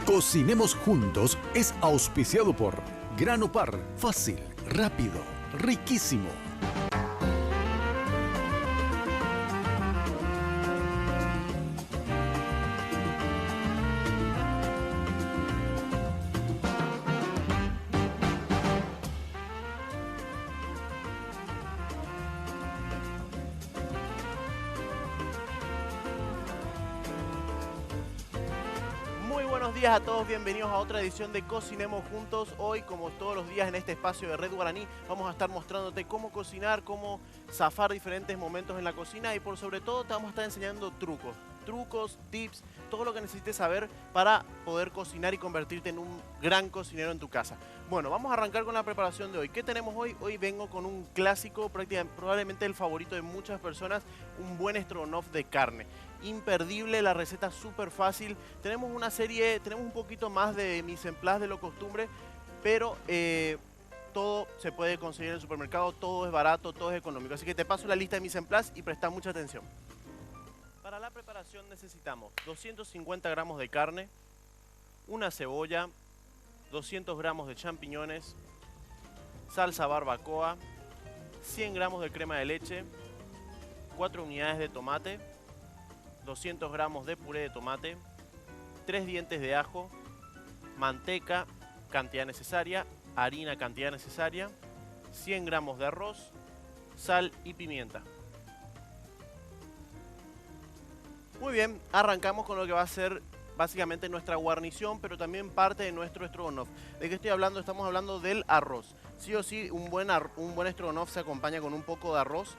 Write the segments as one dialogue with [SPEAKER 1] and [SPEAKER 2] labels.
[SPEAKER 1] Cocinemos Juntos es auspiciado por Grano Par, fácil, rápido, riquísimo.
[SPEAKER 2] Muy buenos días a todos, bienvenidos a otra edición de Cocinemos Juntos. Hoy, como todos los días en este espacio de Red Guaraní, vamos a estar mostrándote cómo cocinar, cómo zafar diferentes momentos en la cocina y por sobre todo te vamos a estar enseñando trucos, tips, todo lo que necesites saber para poder cocinar y convertirte en un gran cocinero en tu casa. Bueno, vamos a arrancar con la preparación de hoy. ¿Qué tenemos hoy? Hoy vengo con un clásico, probablemente el favorito de muchas personas, un buen stroganoff de carne. Imperdible, la receta súper fácil. Tenemos una serie, tenemos un poquito más de mise en place de lo costumbre, pero todo se puede conseguir en el supermercado, todo es barato, todo es económico. Así que te paso la lista de mise en place y presta mucha atención. Para la preparación necesitamos 250 gramos de carne, una cebolla, 200 gramos de champiñones, salsa barbacoa, 100 gramos de crema de leche, 4 unidades de tomate, 200 gramos de puré de tomate, 3 dientes de ajo, manteca, cantidad necesaria, harina, cantidad necesaria, 100 gramos de arroz, sal y pimienta. Muy bien, arrancamos con lo que va a ser básicamente nuestra guarnición, pero también parte de nuestro stroganoff. ¿De qué estoy hablando? Estamos hablando del arroz. Sí o sí, un buen stroganoff se acompaña con un poco de arroz.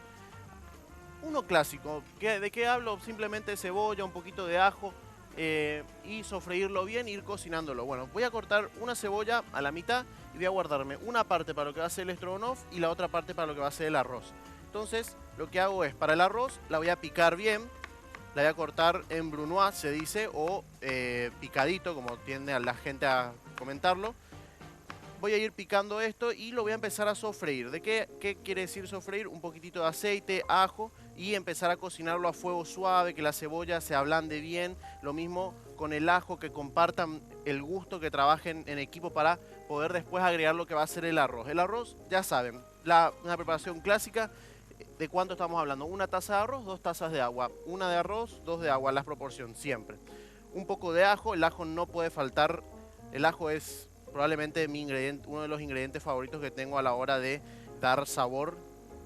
[SPEAKER 2] Uno clásico. ¿De qué hablo? Simplemente cebolla, un poquito de ajo y sofreírlo bien e ir cocinándolo. Bueno, voy a cortar una cebolla a la mitad y voy a guardarme una parte para lo que va a ser el stroganoff y la otra parte para lo que va a ser el arroz. Entonces, lo que hago es, para el arroz, la voy a picar bien. La voy a cortar en brunoise, se dice, o picadito, como tiende a la gente a comentarlo. Voy a ir picando esto y lo voy a empezar a sofreír. ¿De qué quiere decir sofreír? Un poquitito de aceite, ajo y empezar a cocinarlo a fuego suave, que la cebolla se ablande bien. Lo mismo con el ajo, que compartan el gusto, que trabajen en equipo para poder después agregar lo que va a ser el arroz. El arroz, ya saben, una preparación clásica. ¿De cuánto estamos hablando? Una taza de arroz, 2 tazas de agua. Una de arroz, 2 de agua, la proporción, siempre. Un poco de ajo, el ajo no puede faltar. El ajo es probablemente uno de los ingredientes favoritos que tengo a la hora de dar sabor.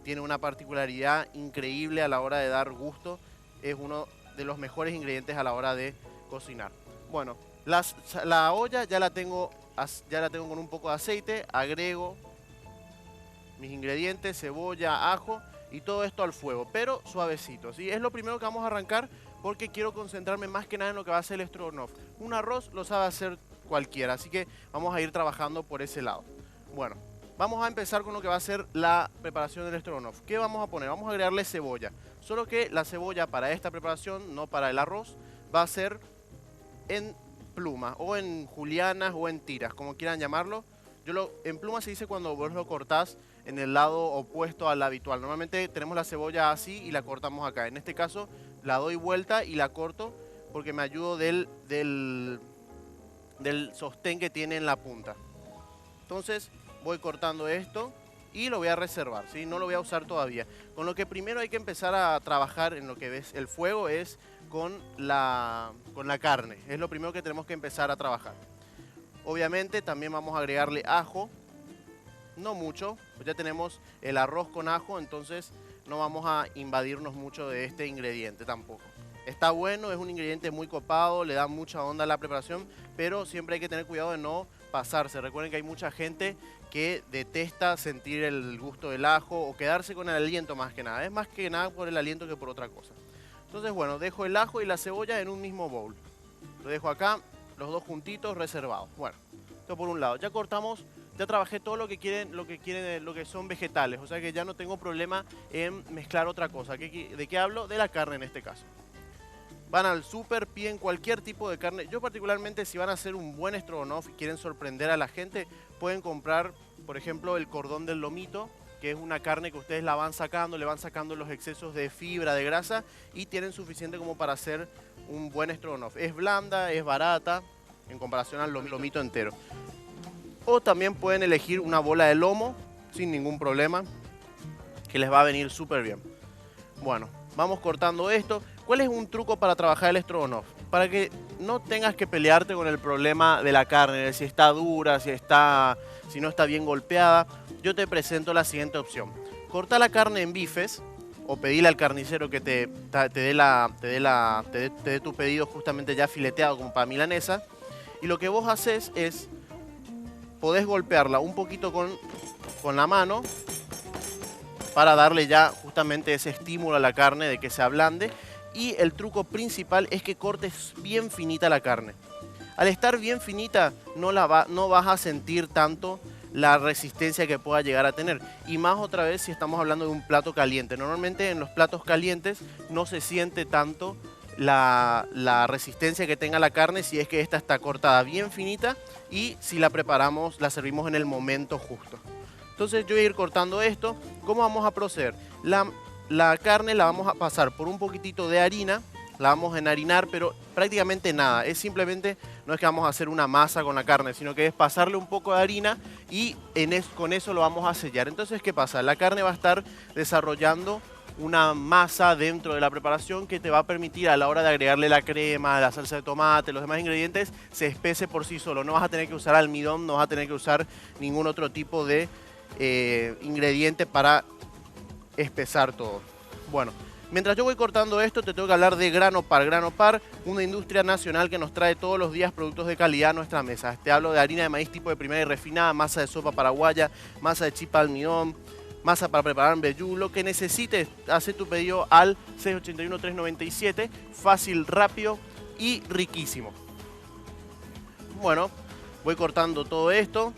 [SPEAKER 2] Tiene una particularidad increíble a la hora de dar gusto. Es uno de los mejores ingredientes a la hora de cocinar. Bueno, la olla ya la tengo con un poco de aceite. Agrego mis ingredientes, cebolla, ajo y todo esto al fuego, pero suavecito, ¿sí? Es lo primero que vamos a arrancar porque quiero concentrarme más que nada en lo que va a ser el stroganoff. Un arroz lo sabe hacer cualquiera, así que vamos a ir trabajando por ese lado. Bueno, vamos a empezar con lo que va a ser la preparación del stroganoff. ¿Qué vamos a poner? Vamos a agregarle cebolla, solo que la cebolla para esta preparación, no para el arroz, va a ser en plumas o en julianas o en tiras, como quieran llamarlo. En pluma se dice cuando vos lo cortás en el lado opuesto al habitual. Normalmente tenemos la cebolla así y la cortamos acá. En este caso la doy vuelta y la corto porque me ayudo del sostén que tiene en la punta. Entonces voy cortando esto y lo voy a reservar, ¿sí? No lo voy a usar todavía. Con lo que primero hay que empezar a trabajar en lo que ves el fuego es con la carne. Es lo primero que tenemos que empezar a trabajar. Obviamente también vamos a agregarle ajo, no mucho, pues ya tenemos el arroz con ajo, entonces no vamos a invadirnos mucho de este ingrediente tampoco. Está bueno, es un ingrediente muy copado, le da mucha onda a la preparación, pero siempre hay que tener cuidado de no pasarse. Recuerden que hay mucha gente que detesta sentir el gusto del ajo o quedarse con el aliento más que nada. Es más que nada por el aliento que por otra cosa. Entonces, bueno, dejo el ajo y la cebolla en un mismo bowl. Lo dejo acá, los dos juntitos, reservados. Bueno, esto por un lado. Ya cortamos, ya trabajé todo lo que son vegetales. O sea que ya no tengo problema en mezclar otra cosa. ¿De qué hablo? De la carne en este caso. Van al súper, piden cualquier tipo de carne. Yo particularmente, si van a hacer un buen stroganoff y quieren sorprender a la gente, pueden comprar, por ejemplo, el cordón del lomito, que es una carne que ustedes la van sacando, le van sacando los excesos de fibra, de grasa, y tienen suficiente como para hacer un buen stroganoff. Es blanda, es barata, en comparación al lomito entero. O también pueden elegir una bola de lomo sin ningún problema, que les va a venir súper bien. Bueno, vamos cortando esto. ¿Cuál es un truco para trabajar el Stroganoff? Para que no tengas que pelearte con el problema de la carne, de si está dura, si no está bien golpeada, yo te presento la siguiente opción. Corta la carne en bifes o pedile al carnicero que te dé tu pedido justamente ya fileteado como para milanesa. Y lo que vos haces es, podés golpearla un poquito con la mano para darle ya justamente ese estímulo a la carne de que se ablande. Y el truco principal es que cortes bien finita la carne. Al estar bien finita no vas a sentir tanto la resistencia que pueda llegar a tener. Y más otra vez si estamos hablando de un plato caliente. Normalmente en los platos calientes no se siente tanto la resistencia que tenga la carne si es que esta está cortada bien finita y si la preparamos, la servimos en el momento justo. Entonces yo voy a ir cortando esto. ¿Cómo vamos a proceder? La carne la vamos a pasar por un poquitito de harina, la vamos a enharinar, pero prácticamente nada. Es simplemente, no es que vamos a hacer una masa con la carne, sino que es pasarle un poco de harina y con eso lo vamos a sellar. Entonces, ¿qué pasa? La carne va a estar desarrollando una masa dentro de la preparación que te va a permitir a la hora de agregarle la crema, la salsa de tomate, los demás ingredientes, se espese por sí solo. No vas a tener que usar almidón, no vas a tener que usar ningún otro tipo de ingrediente para espesar todo. Bueno, mientras yo voy cortando esto, te tengo que hablar de Grano Par. Grano Par, una industria nacional que nos trae todos los días productos de calidad a nuestra mesa. Te hablo de harina de maíz tipo de primera y refinada, masa de sopa paraguaya, masa de chipa almidón, masa para preparar mbejú. Lo que necesites, hace tu pedido al 681-397. Fácil, rápido y riquísimo. Bueno, voy cortando todo esto.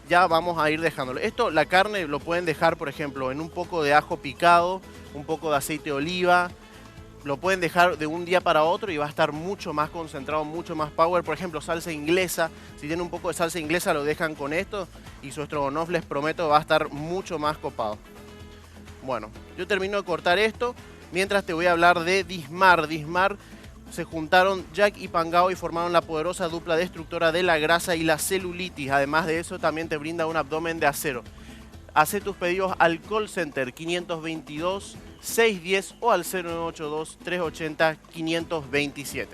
[SPEAKER 2] Ya vamos a ir dejándolo. Esto, la carne lo pueden dejar, por ejemplo, en un poco de ajo picado, un poco de aceite de oliva. Lo pueden dejar de un día para otro y va a estar mucho más concentrado, mucho más power. Por ejemplo, salsa inglesa. Si tienen un poco de salsa inglesa, lo dejan con esto y su Stroganoff, les prometo, va a estar mucho más copado. Bueno, yo termino de cortar esto. Mientras te voy a hablar de Dismar. Dismar, se juntaron Jack y Pangao y formaron la poderosa dupla destructora de la grasa y la celulitis. Además de eso, también te brinda un abdomen de acero. Haz tus pedidos al call center 522-610 o al 0982-380-527.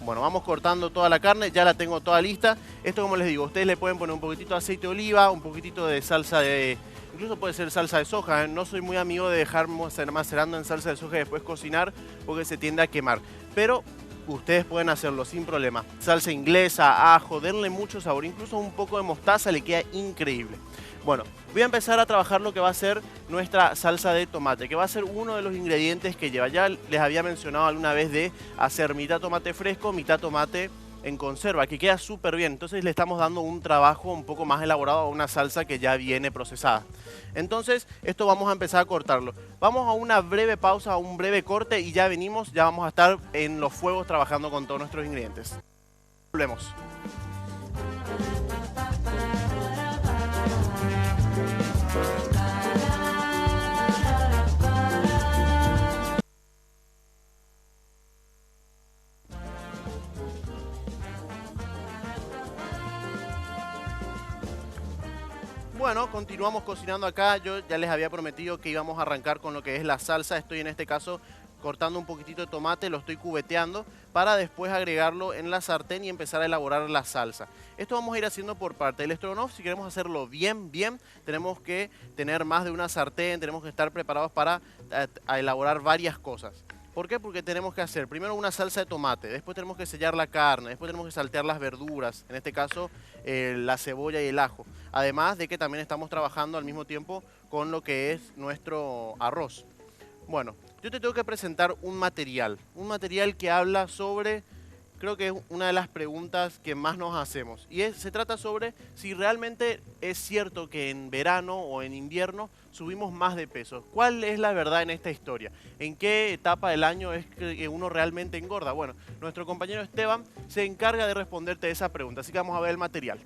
[SPEAKER 2] Bueno, vamos cortando toda la carne, ya la tengo toda lista. Esto, como les digo, ustedes le pueden poner un poquitito de aceite de oliva, un poquitito de salsa de... Incluso puede ser salsa de soja, ¿eh? No soy muy amigo de dejar macerando en salsa de soja y después cocinar porque se tiende a quemar. Pero ustedes pueden hacerlo sin problema. Salsa inglesa, ajo, denle mucho sabor. Incluso un poco de mostaza le queda increíble. Bueno, voy a empezar a trabajar lo que va a ser nuestra salsa de tomate, que va a ser uno de los ingredientes que lleva. Ya les había mencionado alguna vez de hacer mitad tomate fresco, mitad tomate en conserva, que queda súper bien. Entonces le estamos dando un trabajo un poco más elaborado a una salsa que ya viene procesada. Entonces esto vamos a empezar a cortarlo. Vamos a una breve pausa, a un breve corte y ya venimos, ya vamos a estar en los fuegos trabajando con todos nuestros ingredientes. Volvemos. Bueno, continuamos cocinando acá. Yo ya les había prometido que íbamos a arrancar con lo que es la salsa. Estoy en este caso cortando un poquitito de tomate, lo estoy cubeteando para después agregarlo en la sartén y empezar a elaborar la salsa. Esto vamos a ir haciendo por parte. El Stroganoff, si queremos hacerlo bien, tenemos que tener más de una sartén, tenemos que estar preparados para elaborar varias cosas. ¿Por qué? Porque tenemos que hacer primero una salsa de tomate, después tenemos que sellar la carne, después tenemos que saltear las verduras, en este caso la cebolla y el ajo. Además de que también estamos trabajando al mismo tiempo con lo que es nuestro arroz. Bueno, yo te tengo que presentar un material que habla sobre, creo que es una de las preguntas que más nos hacemos. Y se trata sobre si realmente es cierto que en verano o en invierno subimos más de peso. ¿Cuál es la verdad en esta historia? ¿En qué etapa del año es que uno realmente engorda? Bueno, nuestro compañero Esteban se encarga de responderte esa pregunta, así que vamos a ver el material.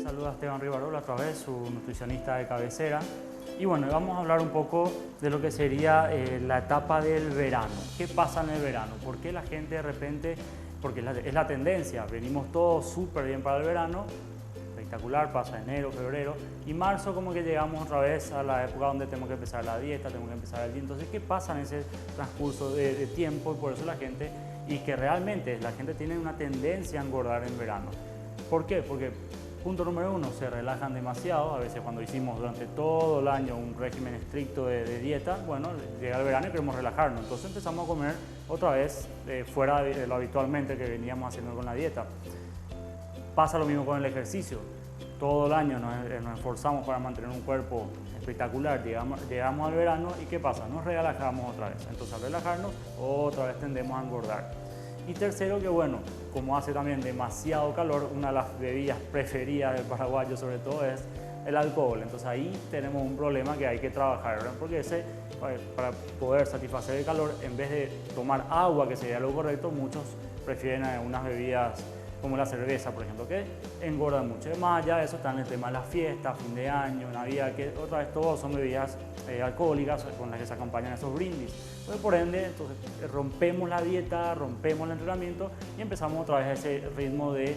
[SPEAKER 3] Saluda a Esteban Rivarola, otra vez, su nutricionista de cabecera. Y bueno, vamos a hablar un poco de lo que sería la etapa del verano. ¿Qué pasa en el verano? ¿Por qué la gente de repente, porque es la tendencia, venimos todos súper bien para el verano, espectacular, pasa enero, febrero, y marzo como que llegamos otra vez a la época donde tenemos que empezar la dieta, tenemos que empezar el día. Entonces, ¿qué pasa en ese transcurso de tiempo? Y por eso la gente, y que realmente la gente tiene una tendencia a engordar en verano. ¿Por qué? Porque punto número uno, se relajan demasiado. A veces cuando hicimos durante todo el año un régimen estricto de dieta, bueno, llega el verano y queremos relajarnos. Entonces empezamos a comer otra vez fuera de lo habitualmente que veníamos haciendo con la dieta. Pasa lo mismo con el ejercicio. Todo el año nos esforzamos para mantener un cuerpo espectacular. Llegamos al verano y ¿qué pasa? Nos relajamos otra vez. Entonces al relajarnos otra vez tendemos a engordar. Y tercero, que bueno, como hace también demasiado calor, una de las bebidas preferidas del paraguayo sobre todo es el alcohol. Entonces ahí tenemos un problema que hay que trabajar, ¿verdad? Porque para poder satisfacer el calor, en vez de tomar agua, que sería lo correcto, muchos prefieren unas bebidas como la cerveza, por ejemplo, que engordan mucho. Además, ya eso está en el tema de las fiestas, fin de año, Navidad, que otra vez todos son bebidas alcohólicas con las que se acompañan esos brindis. Entonces, por ende, entonces, rompemos la dieta, rompemos el entrenamiento y empezamos otra vez ese ritmo de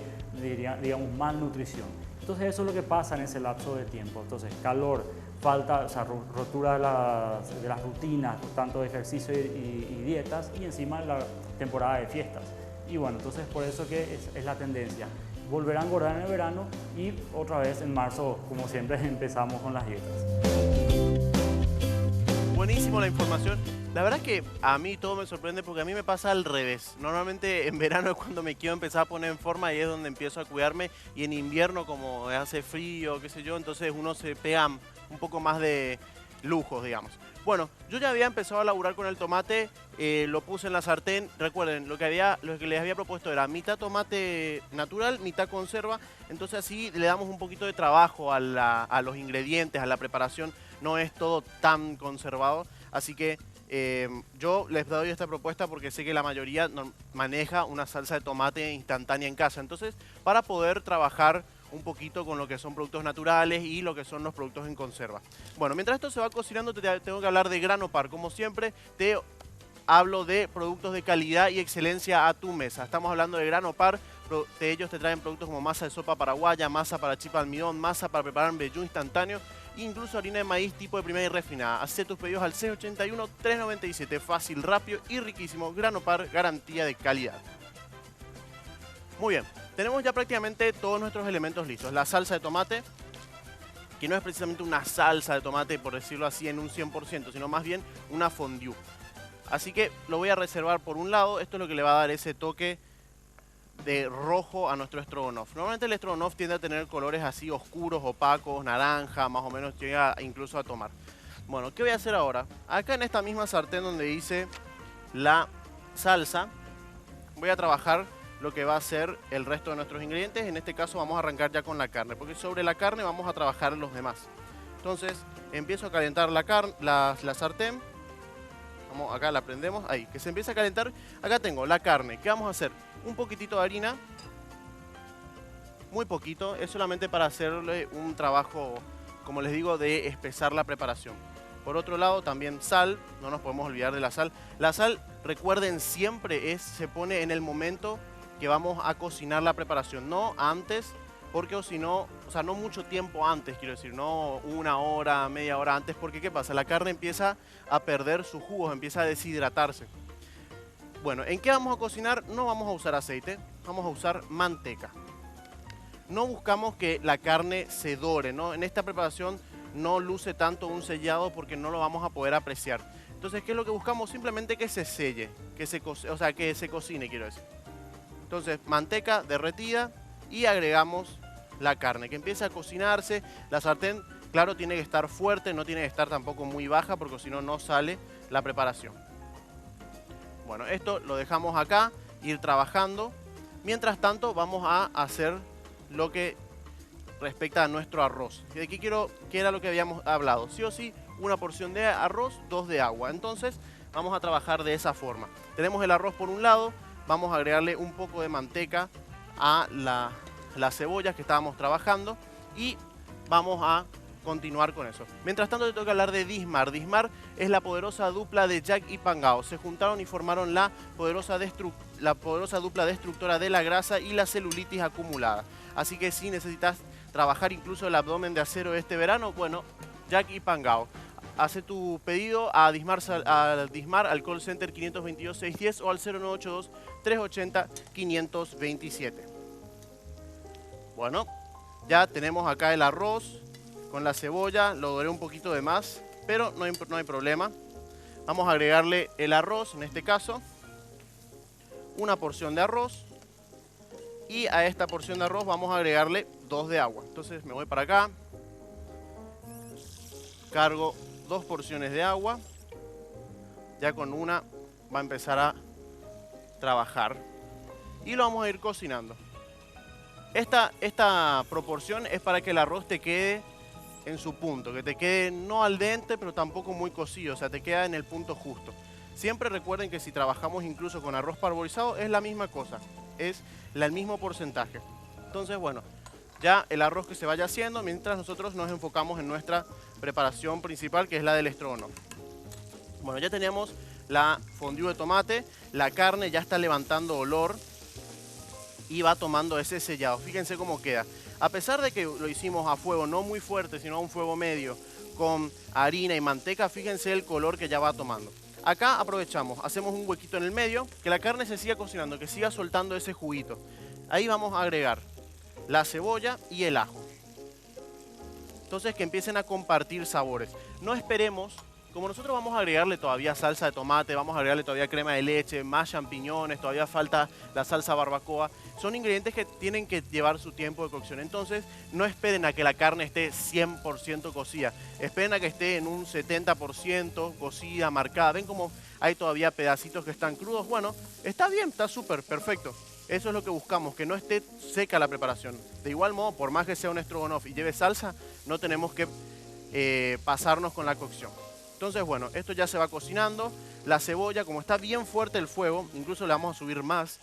[SPEAKER 3] digamos, malnutrición. Entonces, eso es lo que pasa en ese lapso de tiempo. Entonces, calor, falta, o sea, rotura de las rutinas, tanto de ejercicio y dietas, y encima la temporada de fiestas. Y bueno, entonces por eso que es la tendencia. Volver a engordar en el verano y otra vez en marzo, como siempre, empezamos con las dietas.
[SPEAKER 2] Buenísimo la información. La verdad que a mí todo me sorprende porque a mí me pasa al revés. Normalmente en verano es cuando me quiero empezar a poner en forma y es donde empiezo a cuidarme. Y en invierno, como hace frío, qué sé yo, entonces uno se pega un poco más de lujos, digamos. Bueno, yo ya había empezado a laburar con el tomate, lo puse en la sartén. Recuerden, lo que les había propuesto era mitad tomate natural, mitad conserva. Entonces así le damos un poquito de trabajo a los ingredientes, a la preparación. No es todo tan conservado. Así que yo les doy esta propuesta porque sé que la mayoría maneja una salsa de tomate instantánea en casa. Entonces, para poder trabajar un poquito con lo que son productos naturales y lo que son los productos en conserva. Bueno, mientras esto se va cocinando, tengo que hablar de Grano Par. Como siempre, te hablo de productos de calidad y excelencia a tu mesa. Estamos hablando de Grano Par. De ellos te traen productos como masa de sopa paraguaya, masa para chip almidón, masa para preparar mbejú instantáneo, incluso harina de maíz tipo de primera y refinada. Haz tus pedidos al 681-397. Fácil, rápido y riquísimo. Grano Par, garantía de calidad. Muy bien, tenemos ya prácticamente todos nuestros elementos listos. La salsa de tomate, que no es precisamente una salsa de tomate, por decirlo así, en un 100%, sino más bien una fondue. Así que lo voy a reservar por un lado. Esto es lo que le va a dar ese toque de rojo a nuestro stroganoff. Normalmente el stroganoff tiende a tener colores así oscuros, opacos, naranja, más o menos llega incluso a tomar. Bueno, ¿qué voy a hacer ahora? Acá en esta misma sartén donde hice la salsa, voy a trabajar lo que va a ser el resto de nuestros ingredientes. En este caso vamos a arrancar ya con la carne, porque sobre la carne vamos a trabajar los demás. Entonces empiezo a calentar la sartén. Acá la prendemos, ahí, que se empieza a calentar. Acá tengo la carne. ¿Qué vamos a hacer? Un poquitito de harina, muy poquito, es solamente para hacerle un trabajo, como les digo, de espesar la preparación. Por otro lado, también sal, no nos podemos olvidar de la sal. La sal, recuerden, siempre se pone en el momento que vamos a cocinar la preparación, no antes, porque o si no, o sea, no mucho tiempo antes, quiero decir, no una hora, media hora antes, porque ¿qué pasa? La carne empieza a perder sus jugos, empieza a deshidratarse. Bueno, ¿en qué vamos a cocinar? No vamos a usar aceite, vamos a usar manteca. No buscamos que la carne se dore, ¿no? En esta preparación no luce tanto un sellado porque no lo vamos a poder apreciar. Entonces, ¿qué es lo que buscamos? Simplemente que se selle, que se cocine, quiero decir. Entonces, manteca derretida y agregamos la carne, que empieza a cocinarse. La sartén, claro, tiene que estar fuerte, no tiene que estar tampoco muy baja porque si no, no sale la preparación. Bueno, esto lo dejamos acá, ir trabajando. Mientras tanto, vamos a hacer lo que respecta a nuestro arroz. Y aquí ¿qué era lo que habíamos hablado? Sí o sí, una porción de arroz, 2 de agua. Entonces, vamos a trabajar de esa forma. Tenemos el arroz por un lado. Vamos a agregarle un poco de manteca a las cebollas que estábamos trabajando y vamos a continuar con eso. Mientras tanto te toca hablar de Dismar. Dismar es la poderosa dupla de Jack y Pangao. Se juntaron y formaron la poderosa dupla destructora de la grasa y la celulitis acumulada. Así que si necesitas trabajar incluso el abdomen de acero este verano, bueno, Jack y Pangao. Hace tu pedido a Dismar al call center 522-610 o al 0982-380-527. Bueno, ya tenemos acá el arroz con la cebolla. Lo doré un poquito de más, pero no hay problema. Vamos a agregarle el arroz, en este caso, una porción de arroz. Y a esta porción de arroz vamos a agregarle 2 de agua. Entonces me voy para acá. Cargo 2 porciones de agua. Ya con una va a empezar a trabajar. Y lo vamos a ir cocinando. Esta proporción es para que el arroz te quede en su punto. Que te quede no al dente, pero tampoco muy cocido. O sea, te queda en el punto justo. Siempre recuerden que si trabajamos incluso con arroz parbolizado es la misma cosa. Es el mismo porcentaje. Entonces, bueno, ya el arroz que se vaya haciendo mientras nosotros nos enfocamos en nuestra preparación principal, que es la del estrogonofe. Bueno, ya tenemos la fondue de tomate. La carne ya está levantando olor y va tomando ese sellado. Fíjense cómo queda. A pesar de que lo hicimos a fuego no muy fuerte, sino a un fuego medio, con harina y manteca, fíjense el color que ya va tomando. Acá aprovechamos, hacemos un huequito en el medio, que la carne se siga cocinando, que siga soltando ese juguito. Ahí vamos a agregar la cebolla y el ajo. Entonces que empiecen a compartir sabores. No esperemos, como nosotros vamos a agregarle todavía salsa de tomate, vamos a agregarle todavía crema de leche, más champiñones, todavía falta la salsa barbacoa. Son ingredientes que tienen que llevar su tiempo de cocción. Entonces no esperen a que la carne esté 100% cocida. Esperen a que esté en un 70% cocida, marcada. ¿Ven cómo hay todavía pedacitos que están crudos? Bueno, está bien, está súper, perfecto. Eso es lo que buscamos, que no esté seca la preparación. De igual modo, por más que sea un estrogonoff y lleve salsa, no tenemos que pasarnos con la cocción. Entonces, bueno, esto ya se va cocinando. La cebolla, como está bien fuerte el fuego, incluso le vamos a subir más.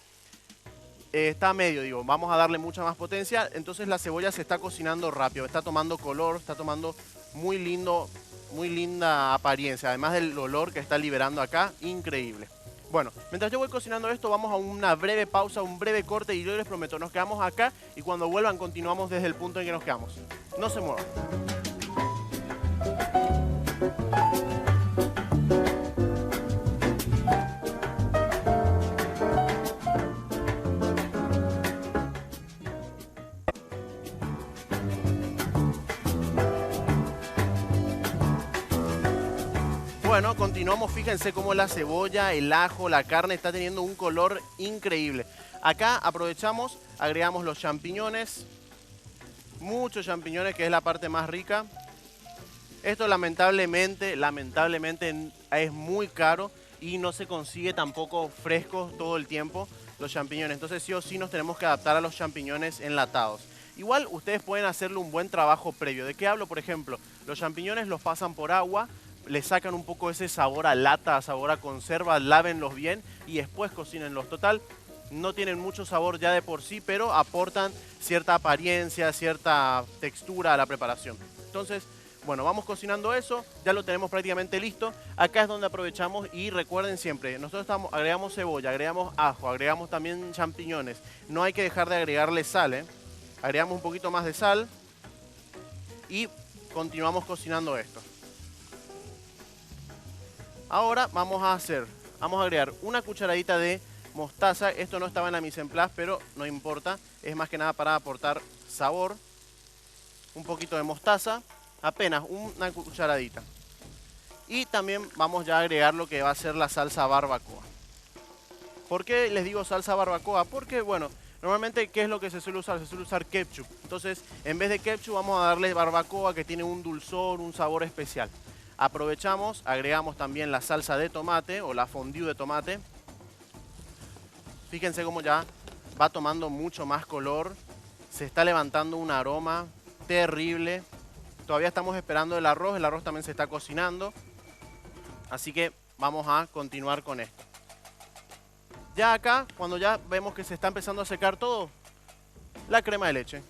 [SPEAKER 2] Está a medio, digo, vamos a darle mucha más potencia. Entonces la cebolla se está cocinando rápido, está tomando color, está tomando muy linda apariencia. Además del olor que está liberando acá, increíble. Bueno, mientras yo voy cocinando esto, vamos a una breve pausa, un breve corte y yo les prometo, nos quedamos acá y cuando vuelvan continuamos desde el punto en que nos quedamos. No se muevan. Bueno, continuamos, fíjense cómo la cebolla, el ajo, la carne está teniendo un color increíble. Acá aprovechamos, agregamos los champiñones, muchos champiñones, que es la parte más rica. Esto lamentablemente es muy caro y no se consigue tampoco frescos todo el tiempo los champiñones. Entonces sí o sí nos tenemos que adaptar a los champiñones enlatados. Igual ustedes pueden hacerle un buen trabajo previo. ¿De qué hablo? Por ejemplo, los champiñones los pasan por agua, le sacan un poco ese sabor a lata, sabor a conserva, lávenlos bien y después cocínenlos. Total, no tienen mucho sabor ya de por sí, pero aportan cierta apariencia, cierta textura a la preparación. Entonces, bueno, vamos cocinando eso, ya lo tenemos prácticamente listo. Acá es donde aprovechamos y recuerden siempre, nosotros agregamos cebolla, agregamos ajo, agregamos también champiñones. No hay que dejar de agregarle sal, ¿eh? Agregamos un poquito más de sal y continuamos cocinando esto. Ahora vamos a agregar una cucharadita de mostaza. Esto no estaba en la mise en place, pero no importa. Es más que nada para aportar sabor. Un poquito de mostaza, apenas una cucharadita. Y también vamos ya a agregar lo que va a ser la salsa barbacoa. ¿Por qué les digo salsa barbacoa? Porque, bueno, normalmente, ¿qué es lo que se suele usar? Se suele usar ketchup. Entonces, en vez de ketchup, vamos a darle barbacoa, que tiene un dulzor, un sabor especial. Aprovechamos, agregamos también la salsa de tomate o la fondue de tomate. Fíjense cómo ya va tomando mucho más color. Se está levantando un aroma terrible. Todavía estamos esperando el arroz también se está cocinando. Así que vamos a continuar con esto. Ya acá, cuando ya vemos que se está empezando a secar todo, la crema de leche.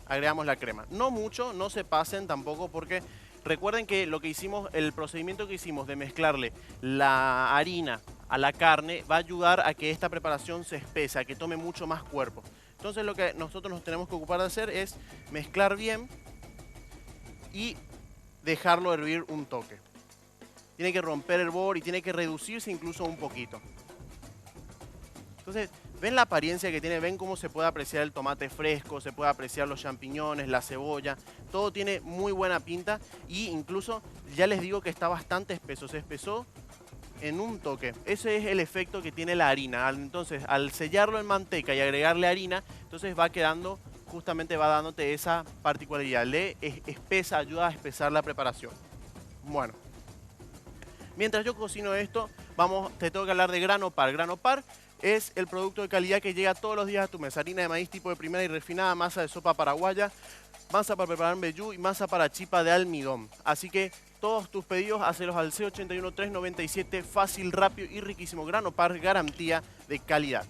[SPEAKER 2] agregamos la crema. No mucho, no se pasen tampoco porque recuerden que lo que hicimos, el procedimiento que hicimos de mezclarle la harina a la carne va a ayudar a que esta preparación se espese, a que tome mucho más cuerpo. Entonces lo que nosotros nos tenemos que ocupar de hacer es mezclar bien y dejarlo hervir un toque. Tiene que romper el hervor y tiene que reducirse incluso un poquito. Entonces, ven la apariencia que tiene, ven cómo se puede apreciar el tomate fresco, se puede apreciar los champiñones, la cebolla. Todo tiene muy buena pinta y incluso ya les digo que está bastante espeso. Se espesó en un toque. Ese es el efecto que tiene la harina. Entonces, al sellarlo en manteca y agregarle harina, entonces va quedando, justamente va dándote esa particularidad. Le espesa, ayuda a espesar la preparación. Bueno. Mientras yo cocino esto, te tengo que hablar de Grano Par. Grano Par es el producto de calidad que llega todos los días a tu mesa. Harina de maíz tipo de primera y refinada, masa de sopa paraguaya, masa para preparar mbejú y masa para chipa de almidón. Así que todos tus pedidos, hacelos al C81 397, fácil, rápido y riquísimo. Grano Par, garantía de calidad.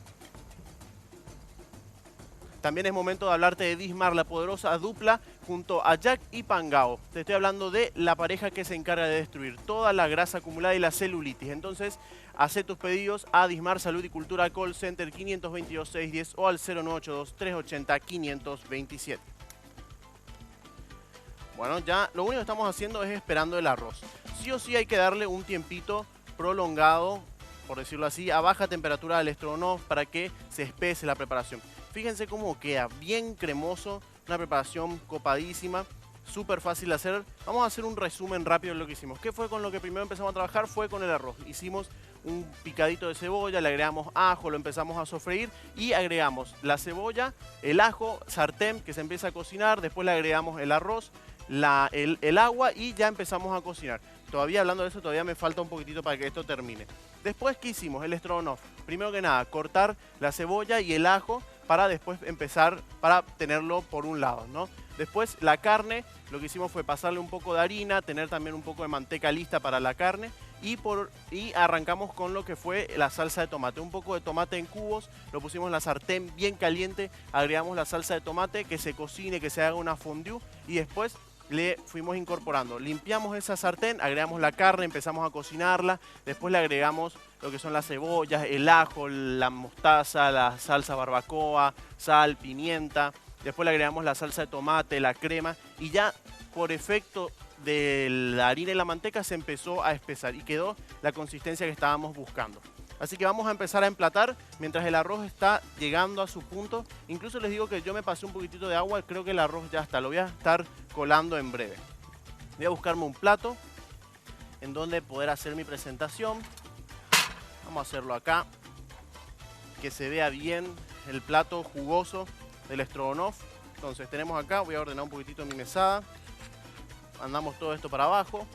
[SPEAKER 2] También es momento de hablarte de Dismar, la poderosa dupla junto a Jack y Pangao. Te estoy hablando de la pareja que se encarga de destruir toda la grasa acumulada y la celulitis. Entonces, haz tus pedidos a Dismar Salud y Cultura Call Center 522-610 o al 0982-380-527. Bueno, ya lo único que estamos haciendo es esperando el arroz. Sí o sí hay que darle un tiempito prolongado, por decirlo así, a baja temperatura del estrogonoff para que se espese la preparación. Fíjense cómo queda, bien cremoso, una preparación copadísima, súper fácil de hacer. Vamos a hacer un resumen rápido de lo que hicimos. ¿Qué fue con lo que primero empezamos a trabajar? Fue con el arroz. Hicimos un picadito de cebolla, le agregamos ajo, lo empezamos a sofreír y agregamos la cebolla, el ajo, sartén que se empieza a cocinar, después le agregamos el arroz, el agua y ya empezamos a cocinar. Todavía hablando de eso, todavía me falta un poquitito para que esto termine. Después, ¿qué hicimos? El estrogonoff. Primero que nada, cortar la cebolla y el ajo para después empezar, para tenerlo por un lado, ¿no? Después la carne, lo que hicimos fue pasarle un poco de harina, tener también un poco de manteca lista para la carne y arrancamos con lo que fue la salsa de tomate. Un poco de tomate en cubos, lo pusimos en la sartén bien caliente, agregamos la salsa de tomate, que se cocine, que se haga una fondue y después le fuimos incorporando. Limpiamos esa sartén, agregamos la carne, empezamos a cocinarla, después le agregamos lo que son las cebollas, el ajo, la mostaza, la salsa barbacoa, sal, pimienta, después le agregamos la salsa de tomate, la crema y ya por efecto de la harina y la manteca se empezó a espesar y quedó la consistencia que estábamos buscando. Así que vamos a empezar a emplatar mientras el arroz está llegando a su punto. Incluso les digo que yo me pasé un poquitito de agua, creo que el arroz ya está, lo voy a estar colando en breve. Voy a buscarme un plato en donde poder hacer mi presentación. Vamos a hacerlo acá, que se vea bien el plato jugoso del estrogonoff. Entonces tenemos acá, voy a ordenar un poquitito mi mesada. Mandamos todo esto para abajo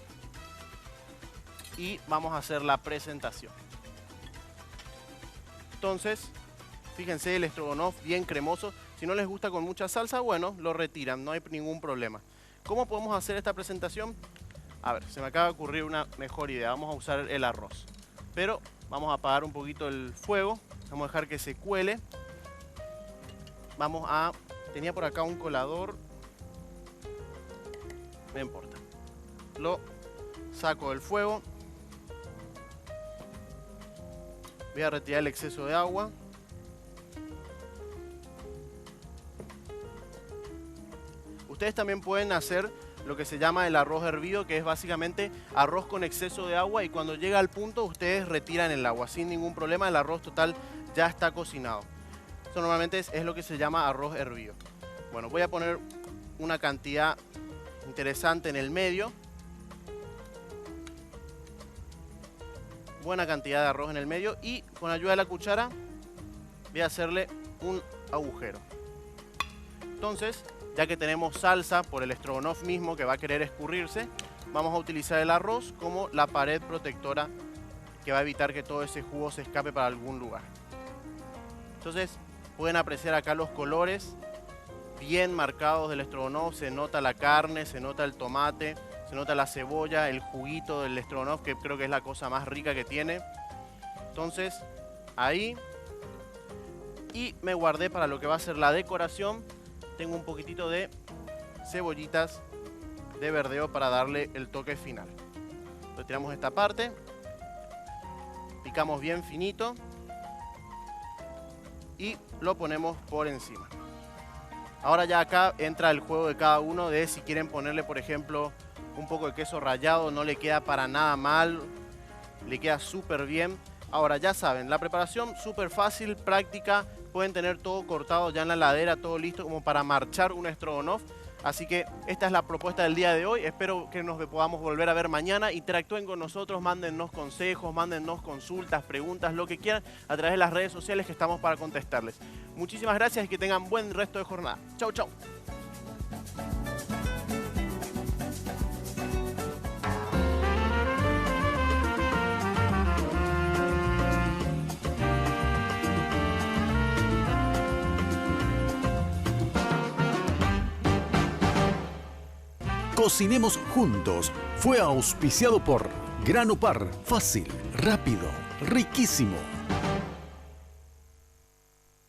[SPEAKER 2] y vamos a hacer la presentación. Entonces, fíjense el estrogonoff bien cremoso. Si no les gusta con mucha salsa, bueno, lo retiran, no hay ningún problema. ¿Cómo podemos hacer esta presentación? A ver, se me acaba de ocurrir una mejor idea. Vamos a usar el arroz. Pero vamos a apagar un poquito el fuego. Vamos a dejar que se cuele. Tenía por acá un colador. No importa. Lo saco del fuego. Voy a retirar el exceso de agua. Ustedes también pueden hacer lo que se llama el arroz hervido, que es básicamente arroz con exceso de agua y cuando llega al punto ustedes retiran el agua sin ningún problema. El arroz total ya está cocinado. Eso normalmente es lo que se llama arroz hervido. Bueno, voy a poner una cantidad interesante en el medio. Buena cantidad de arroz en el medio y con ayuda de la cuchara voy a hacerle un agujero. Entonces, ya que tenemos salsa por el estrogonoff mismo que va a querer escurrirse, vamos a utilizar el arroz como la pared protectora que va a evitar que todo ese jugo se escape para algún lugar. Entonces, pueden apreciar acá los colores bien marcados del estrogonoff. Se nota la carne, se nota el tomate, se nota la cebolla, el juguito del estrogonoff, que creo que es la cosa más rica que tiene. Entonces, ahí. Y me guardé para lo que va a ser la decoración. tengo un poquitito de cebollitas de verdeo para darle el toque final. Retiramos esta parte, picamos bien finito y lo ponemos por encima. Ahora ya acá entra el juego de cada uno de si quieren ponerle, por ejemplo, un poco de queso rallado, no le queda para nada mal, le queda súper bien. Ahora ya saben, la preparación súper fácil, práctica, pueden tener todo cortado ya en la heladera, todo listo como para marchar un stroganoff. Así que esta es la propuesta del día de hoy. Espero que nos podamos volver a ver mañana. Interactúen con nosotros, mándennos consejos, mándennos consultas, preguntas, lo que quieran a través de las redes sociales que estamos para contestarles. Muchísimas gracias y que tengan buen resto de jornada. Chau, chau.
[SPEAKER 1] Cocinemos juntos. Fue auspiciado por Grano Par. Fácil, rápido, riquísimo.